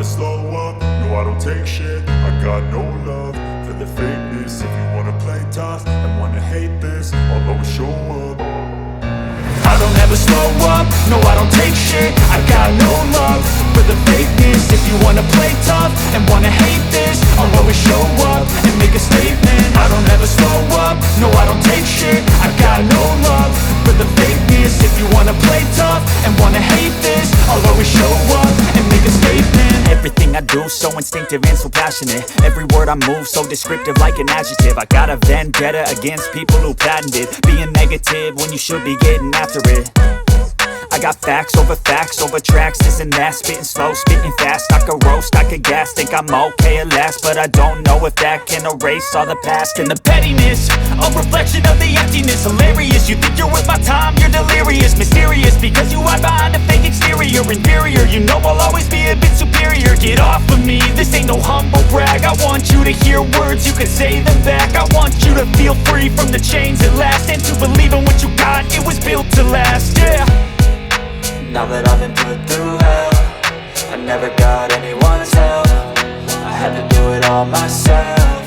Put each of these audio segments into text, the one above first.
slow up, no I don't take shit. I got no love for the fakeness. If you wanna play tough and wanna hate this, I'll always show up. I don't ever slow up, no I don't take shit. I got no love for the fakeness. If you wanna play tough and wanna hate this, I'll always show up and make a statement. I don't ever slow up, no I don't take shit. I got no love for the fakeness. If you wanna play tough and wanna hate this, I'll always show up and make a statement. Everything I do so instinctive and so passionate. Every word I move so descriptive like an adjective. I got a vendetta against people who patented being negative when you should be getting after it. I got facts over tracks, this and that. Spitting slow, spitting fast, I could roast, I could gas. Think I'm okay at last, but I don't know if that can erase all the past. And the pettiness, a reflection of the emptiness. Hilarious, you think you're worth my time, you're delirious. Mysterious, because you hide behind a fake exterior. Inferior, you know I'll always be a bit superior. Get off of me, this ain't no humble brag. I want you to hear words, you can say them back. I want you to feel free from the chains at last, and to believe in what you got, it was built to last, yeah. Now that I've been put through hell, I never got anyone's help. I had to do it all myself.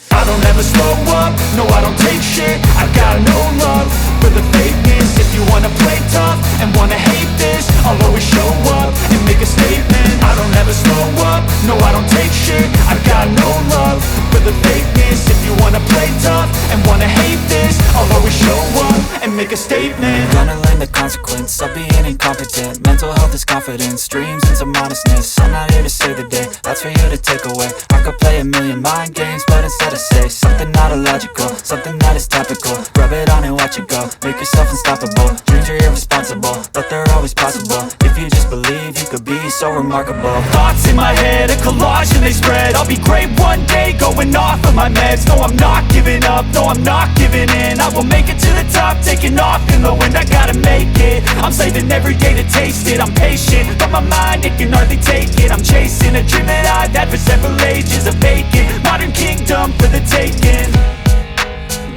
I don't ever slow up, no I don't take shit. I got no love for the fakeness. If you wanna play tough and wanna hate this, I'll always show up and make a statement. I don't ever slow up, no I don't take shit. I got no love for the fakeness. If you wanna play tough and wanna hate this, I'll always show up and make a statement. Gonna learn the consequence of being incompetent. Mental health is confidence, dreams and some honestness. I'm not here to save the day, that's for you to take away. I could play a million mind games, but instead I say something not illogical, something that is topical. Rub it on and watch it go, make yourself unstoppable. Dreams are irresponsible, but they're always possible. If you just believe, you could be so remarkable. Thoughts in my head, a collage and they spread. I'll be great one day, going off of my meds. No, I'm not giving up, no, I'm not giving in. I will make it to the top, taking off in the wind. I gotta make it, I'm saving every day to taste it. I'm patient, but my mind, it can hardly take it. I'm chasing a dream that I've had for several ages. A vacant, modern kingdom for the taking.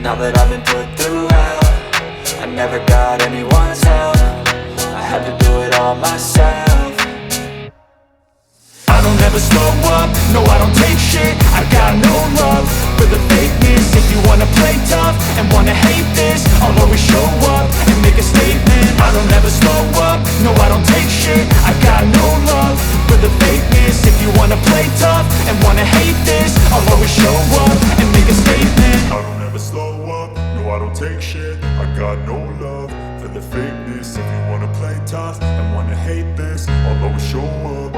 Now that I've been put through hell, I never got anyone's help. I had to do it all myself. I don't ever slow up, no I don't take shit. I got no love for the fakeness. If you wanna play tough and wanna hate this, I'll always show up and make a statement. I don't ever slow up, no I don't take shit. I got no love for the fakeness. If you wanna play tough and wanna hate this, I'll always show up and make a statement. I don't ever slow up, no I don't take shit. I got no love for the fakeness. If you wanna play tough and wanna hate this, I'll always show up.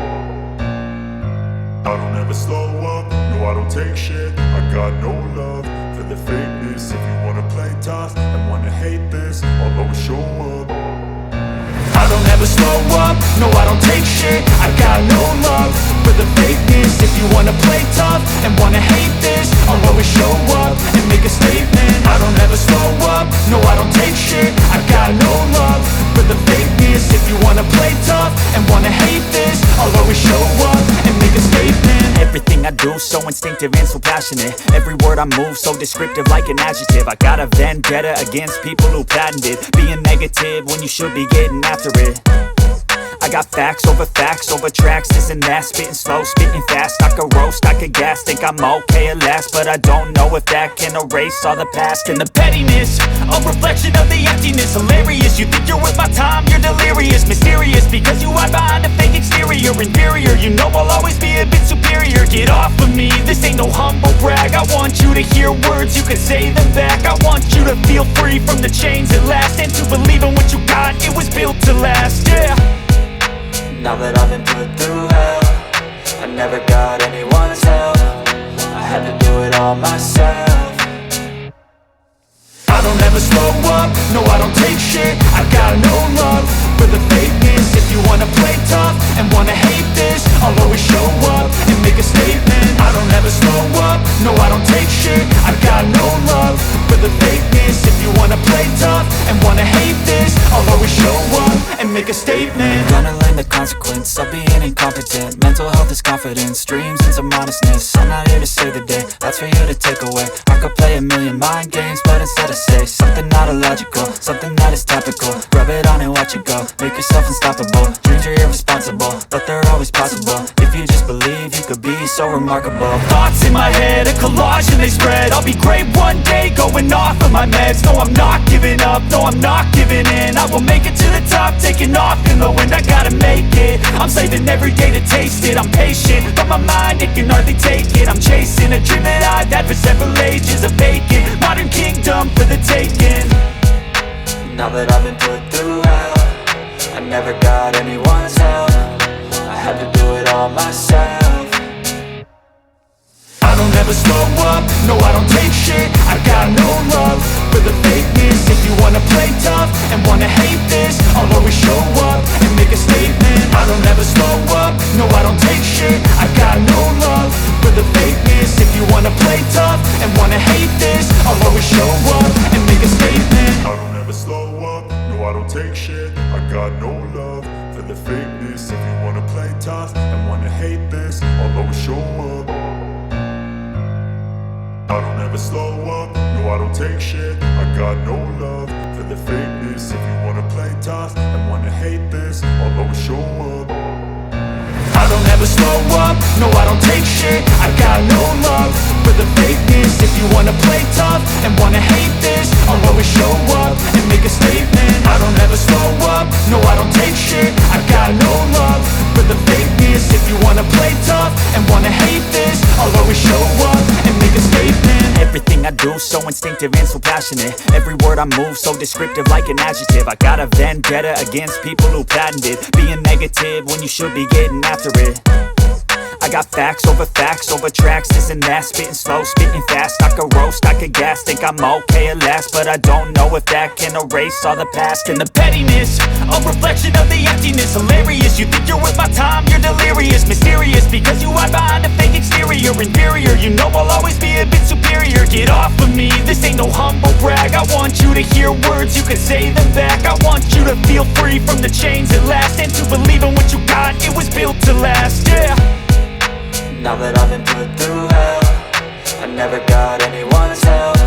I don't ever slow up, no I don't take shit. I got no love for the fakeness. If you wanna play tough and wanna hate this, I'll always show up. I don't ever slow up, no I don't take shit. I got no love for the fakeness. If you wanna play tough and wanna hate this, I'll always show up and make a statement. I don't ever slow up, no I don't take shit. I got no love for the fakeness. If you wanna play tough and wanna hate this, I'll always show up and make a statement. Everything I do so instinctive and so passionate. Every word I move so descriptive like an adjective. I got a vendetta against people who patented being negative when you should be getting after it. I got facts over tracks, this and that. Spitting slow, spitting fast, I could roast, I could gas. Think I'm okay at last, but I don't know if that can erase all the past. And the pettiness, a reflection of the emptiness. Hilarious, you think you're worth my time, you're delirious. Mysterious, because you hide behind a fake exterior. Inferior, you know I'll always be a bit superior. Get off of me, this ain't no humble brag. I want you to hear words, you can say them back. I want you to feel free from the chains at last, and to believe in what you got, it was built to last, yeah. Now that I've been put through hell, I never got anyone's help. I had to do it all myself. I don't ever slow up, no I don't take shit. I got no love for the fakeness. If you wanna play tough and wanna hate this, I'll always show up and make a statement. I don't ever slow up, no I don't take shit. I got no love for the fakeness. If you wanna play tough and wanna hate this, I'll always show up and make a statement. Gonna learn the consequence of being incompetent. Mental health is confidence, dreams and some honestness. I'm not here to save the day, that's for you to take away. I could play a million mind games, but instead I say something not illogical, something that is topical. Rub it on and watch it go, make yourself unstoppable. Dreams are irresponsible, but they're always remarkable. Thoughts in my head, a collage and they spread. I'll be great one day, going off of my meds. No, I'm not giving up, no, I'm not giving in. I will make it to the top, taking off in the wind. I gotta make it, I'm saving every day to taste it. I'm patient, but my mind, it can hardly take it. I'm chasing a dream that I've had for several ages. A vacant, modern kingdom for the taking. Now that I've been put through hell, I never got anyone's help. I had to do it all myself. I don't ever slow up, no I don't take shit. I got no love for the fakeness. If you wanna play tough and wanna hate this, I'll always show up and make a statement. I don't ever slow up, no I don't take shit. I got no love for the fakeness. If you wanna play tough and wanna hate this, I'll always show up and make a statement. I don't ever slow up, no I don't take shit. I got no love for the fakeness. If you wanna play tough and wanna hate this, I'll always show up. I don't ever slow up, no I don't take shit. I got no love for the fakeness. If you wanna play tough and wanna hate this, I'll always show up. I don't ever slow up, no I don't take shit. I got no love for the fakeness. If you wanna play tough and wanna hate this, I'll always show up and make a statement. I don't ever slow up, no I don't take shit. I got no love for the fakeness. If you wanna play tough and wanna hate this, I'll always show up and make a statement. Everything I do so instinctive and so passionate. Every word I move so descriptive like an adjective. I got a vendetta against people who patented being negative when you should be getting after it. I got facts over tracks, this and that. Spitting slow, spitting fast. I could roast, I could gas. Think I'm okay at last, but I don't know if that can erase all the past. And the pettiness, a reflection of the emptiness. Hilarious, you think you're worth my time, you're delirious. Mysterious, because you hide behind a fake exterior. Inferior, you know I'll always be a bit superior. Get off of me, this ain't no humble brag. I want you to hear words, you can say them back. I want you to feel free from the chains at last, and to believe in what you got, it was built to last, yeah. Now that I've been put through hell, I never got anyone's help.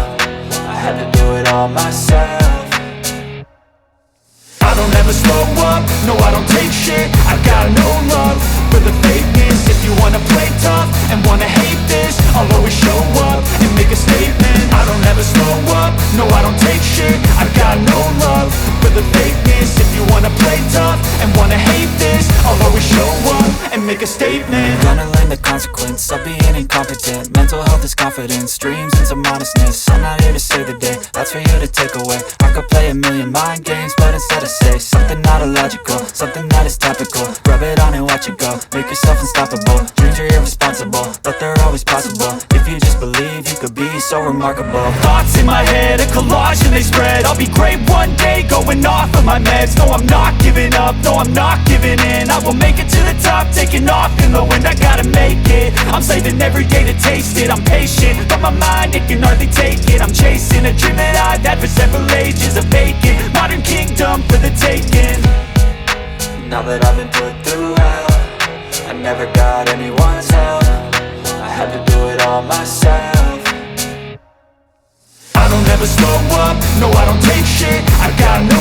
I had to do it all myself. I don't ever slow up, no I don't take shit. I got no love for the fakeness. If you wanna play tough and wanna hate this, I'll always show up and make a statement. I don't ever slow up, no I don't take shit. I got no love for the fakeness. If you wanna play tough and wanna hate this, I'll always show up and make a statement. Gonna learn the consequence of being incompetent. Mental health is confidence, dreams into modestness. I'm not here to save the day, that's for you to take away. I could play a million mind games, but instead I say something not illogical, something that is topical. Rub it on and watch it go, make yourself unstoppable. Dreams are irresponsible, but they're always possible. If you just believe, you could be so remarkable. Thoughts in my head, a collage and they spread. I'll be great one day, going off of my meds. No, I'm not giving up, no, I'm not giving in. I will make it to the top, taking off in the wind. I gotta make it, I'm saving every day to taste it. I'm patient, but my mind, it can hardly take it. I'm chasing a dream that I've had for several ages. A vacant, modern kingdom for the taking. Now that I've been put through hell, I never got anyone's help. I had to do it all myself. I don't ever slow up, no I don't take shit. I got no